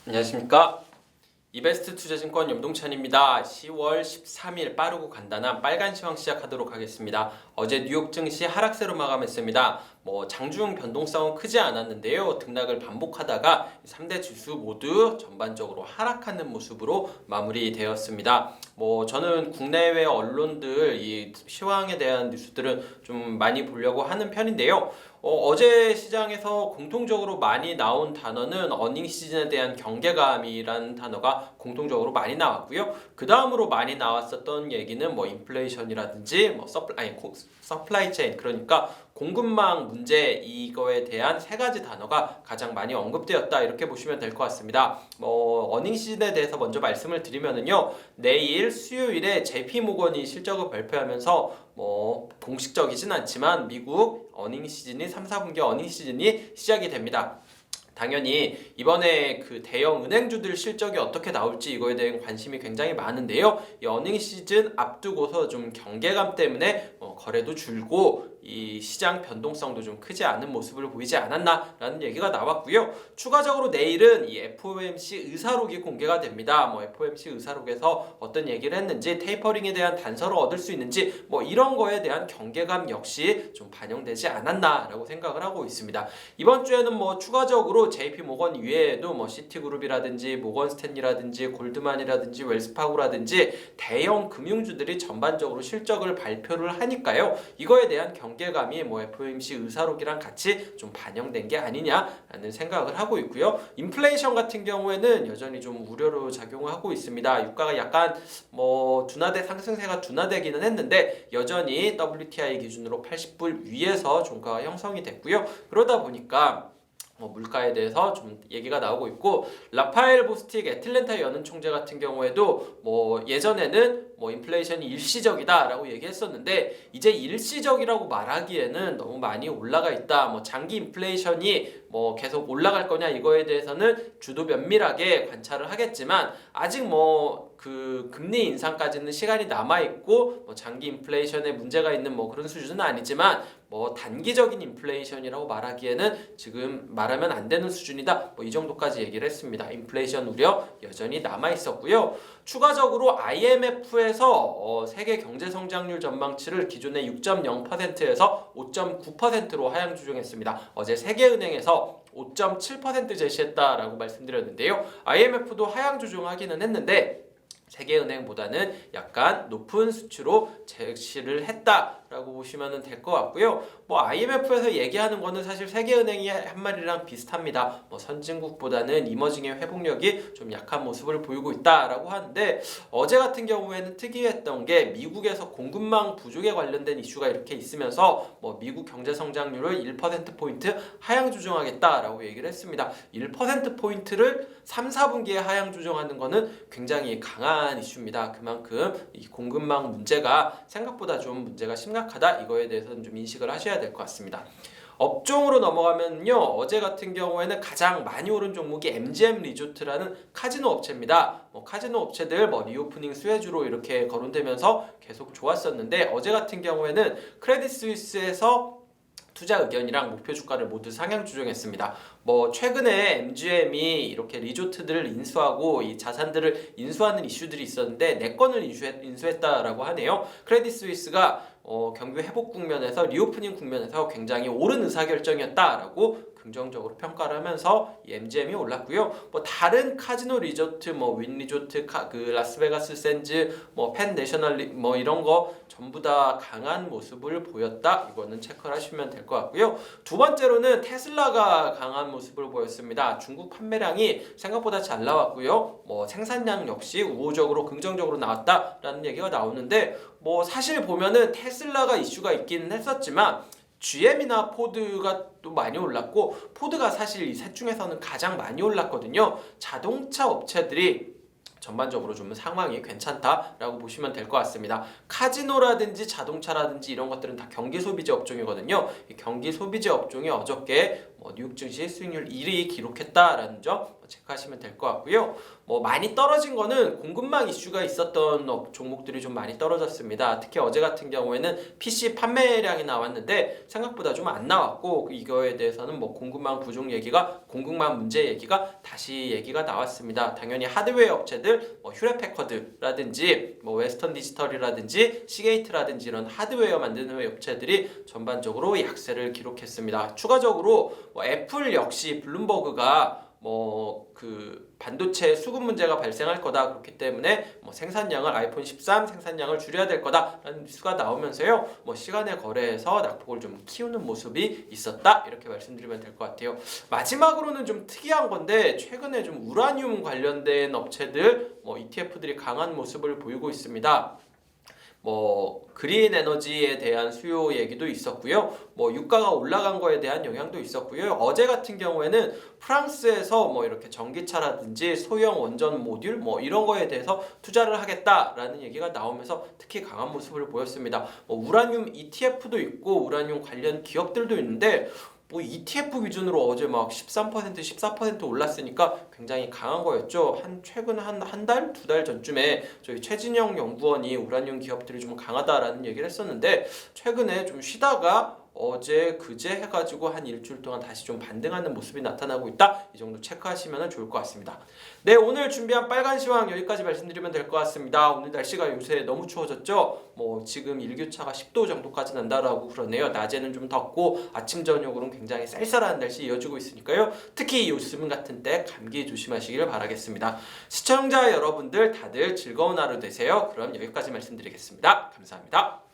안녕하십니까. 이베스트 투자증권 염동찬입니다. 10월 13일 빠르고 간단한 빨간 시황 시작하도록 하겠습니다. 어제 뉴욕 증시 하락세로 마감했습니다. 장중 변동성은 크지 않았는데요. 등락을 반복하다가 3대 지수 모두 전반적으로 하락하는 모습으로 마무리되었습니다. 저는 국내외 언론들 이 시황에 대한 뉴스들은 좀 많이 보려고 하는 편인데요. 어제 시장에서 공통적으로 많이 나온 단어는 어닝 시즌에 대한 경계감이라는 단어가 공통적으로 많이 나왔고요. 그 다음으로 많이 나왔었던 얘기는 인플레이션이라든지 서플라이 체인, 그러니까 공급망 문제, 이거에 대한 세 가지 단어가 가장 많이 언급되었다, 이렇게 보시면 될 것 같습니다. 어닝 시즌에 대해서 먼저 말씀을 드리면은요, 내일 수요일에 JP 모건이 실적을 발표하면서 공식적이진 않지만 미국 어닝 시즌이 3, 4분기 어닝 시즌이 시작이 됩니다. 당연히 이번에 그 대형 은행주들 실적이 어떻게 나올지 이거에 대한 관심이 굉장히 많은데요. 이 어닝 시즌 앞두고서 좀 경계감 때문에 거래도 줄고 이 시장 변동성도 좀 크지 않은 모습을 보이지 않았나라는 얘기가 나왔고요. 추가적으로 내일은 이 FOMC 의사록이 공개가 됩니다. FOMC 의사록에서 어떤 얘기를 했는지, 테이퍼링에 대한 단서를 얻을 수 있는지 이런 거에 대한 경계감 역시 좀 반영되지 않았나라고 생각을 하고 있습니다. 이번 주에는 추가적으로 JP 모건 이외에도 시티그룹이라든지 모건 스탠리라든지 골드만이라든지 웰스파고라든지 대형 금융주들이 전반적으로 실적을 발표를 하니까요. 이거에 대한 경계감이 FOMC 의사록이랑 같이 좀 반영된 게 아니냐라는 생각을 하고 있고요. 인플레이션 같은 경우에는 여전히 좀 우려로 작용하고 있습니다. 유가가 약간 둔화돼 상승세가 둔화되기는 했는데 여전히 WTI 기준으로 80불 위에서 종가가 형성이 됐고요. 그러다 보니까 물가에 대해서 좀 얘기가 나오고 있고, 라파엘 보스틱 애틀랜타 연은 총재 같은 경우에도 예전에는 인플레이션이 일시적이다라고 얘기했었는데 이제 일시적이라고 말하기에는 너무 많이 올라가 있다. 장기 인플레이션이 계속 올라갈 거냐, 이거에 대해서는 주도 면밀하게 관찰을 하겠지만 아직 그 금리 인상까지는 시간이 남아 있고 장기 인플레이션에 문제가 있는 그런 수준은 아니지만 단기적인 인플레이션이라고 말하기에는 지금 말하면 안 되는 수준이다. 이 정도까지 얘기를 했습니다. 인플레이션 우려 여전히 남아 있었고요. 추가적으로 IMF에서 세계 경제 성장률 전망치를 기존의 6.0%에서 5.9%로 하향 조정했습니다. 어제 세계은행에서 5.7% 제시했다라고 말씀드렸는데요. IMF도 하향 조정하기는 했는데 세계은행보다는 약간 높은 수치로 제시를 했다라고 보시면 될 것 같고요. IMF에서 얘기하는 거는 사실 세계은행이 한 말이랑 비슷합니다. 선진국보다는 이머징의 회복력이 좀 약한 모습을 보이고 있다라고 하는데, 어제 같은 경우에는 특이했던 게 미국에서 공급망 부족에 관련된 이슈가 이렇게 있으면서 미국 경제 성장률을 1%포인트 하향 조정하겠다라고 얘기를 했습니다. 1%포인트를 3, 4분기에 하향 조정하는 거는 굉장히 강한 이슈입니다. 그만큼 이 공급망 문제가 생각보다 좀 문제가 심각하다, 이거에 대해서는 좀 인식을 하셔야 될 것 같습니다. 업종으로 넘어가면요, 어제 같은 경우에는 가장 많이 오른 종목이 MGM 리조트라는 카지노 업체입니다. 카지노 업체들 리오프닝 수혜주로 이렇게 거론되면서 계속 좋았었는데, 어제 같은 경우에는 크레딧 스위스에서 투자 의견이랑 목표 주가를 모두 상향 조정했습니다. 최근에 MGM이 이렇게 리조트들을 인수하고 이 자산들을 인수하는 이슈들이 있었는데 4건을 인수했다라고 하네요. 크레딧 스위스가 경기 회복 국면에서 리오프닝 국면에서 굉장히 옳은 의사결정이었다라고 긍정적으로 평가를 하면서 이 MGM이 올랐고요. 다른 카지노 리조트, 윈 리조트, 그 라스베가스 샌즈, 펜 내셔널 이런 거 전부 다 강한 모습을 보였다. 이거는 체크를 하시면 될 것 같고요. 두 번째로는 테슬라가 강한 모습을 보였습니다. 중국 판매량이 생각보다 잘 나왔고요. 생산량 역시 우호적으로 긍정적으로 나왔다라는 얘기가 나오는데, 사실 보면은 테슬라가 이슈가 있기는 했었지만 GM이나 포드가 또 많이 올랐고, 포드가 사실 이 셋 중에서는 가장 많이 올랐거든요. 자동차 업체들이 전반적으로 좀 상황이 괜찮다라고 보시면 될 것 같습니다. 카지노라든지 자동차라든지 이런 것들은 다 경기 소비재 업종이거든요. 이 경기 소비재 업종이 어저께 뉴욕 증시 수익률 1위 기록했다라는 점 체크하시면 될 것 같고요. 많이 떨어진 거는 공급망 이슈가 있었던 종목들이 좀 많이 떨어졌습니다. 특히 어제 같은 경우에는 PC 판매량이 나왔는데 생각보다 좀 안 나왔고 이거에 대해서는 공급망 부족 얘기가 공급망 문제 얘기가 다시 얘기가 나왔습니다. 당연히 하드웨어 업체들 휴렛패커드라든지 웨스턴 디지털이라든지 시게이트라든지 이런 하드웨어 만드는 업체들이 전반적으로 약세를 기록했습니다. 추가적으로 애플 역시 블룸버그가 그 반도체 수급 문제가 발생할 거다. 그렇기 때문에 생산량을 아이폰 13 생산량을 줄여야 될 거다라는 뉴스가 나오면서요. 시간에 거래해서 낙폭을 좀 키우는 모습이 있었다. 이렇게 말씀드리면 될 것 같아요. 마지막으로는 좀 특이한 건데 최근에 좀 우라늄 관련된 업체들 ETF들이 강한 모습을 보이고 있습니다. 그린 에너지에 대한 수요 얘기도 있었고요. 유가가 올라간 거에 대한 영향도 있었고요. 어제 같은 경우에는 프랑스에서 이렇게 전기차라든지 소형 원전 모듈 이런 거에 대해서 투자를 하겠다라는 얘기가 나오면서 특히 강한 모습을 보였습니다. 우라늄 ETF도 있고 우라늄 관련 기업들도 있는데 ETF 기준으로 어제 13%, 14% 올랐으니까 굉장히 강한 거였죠. 최근 한 달, 두 달 전쯤에 저희 최진영 연구원이 우라늄 기업들이 좀 강하다라는 얘기를 했었는데 최근에 좀 쉬다가 어제 그제 해가지고 한 일주일 동안 다시 좀 반등하는 모습이 나타나고 있다. 이 정도 체크하시면 좋을 것 같습니다. 네, 오늘 준비한 빨간 시황 여기까지 말씀드리면 될 것 같습니다. 오늘 날씨가 요새 너무 추워졌죠. 지금 일교차가 10도 정도까지 난다라고 그러네요. 낮에는 좀 덥고 아침 저녁으로는 굉장히 쌀쌀한 날씨 이어지고 있으니까요. 특히 요즘 같은 때 감기 조심하시길 바라겠습니다. 시청자 여러분들 다들 즐거운 하루 되세요. 그럼 여기까지 말씀드리겠습니다. 감사합니다.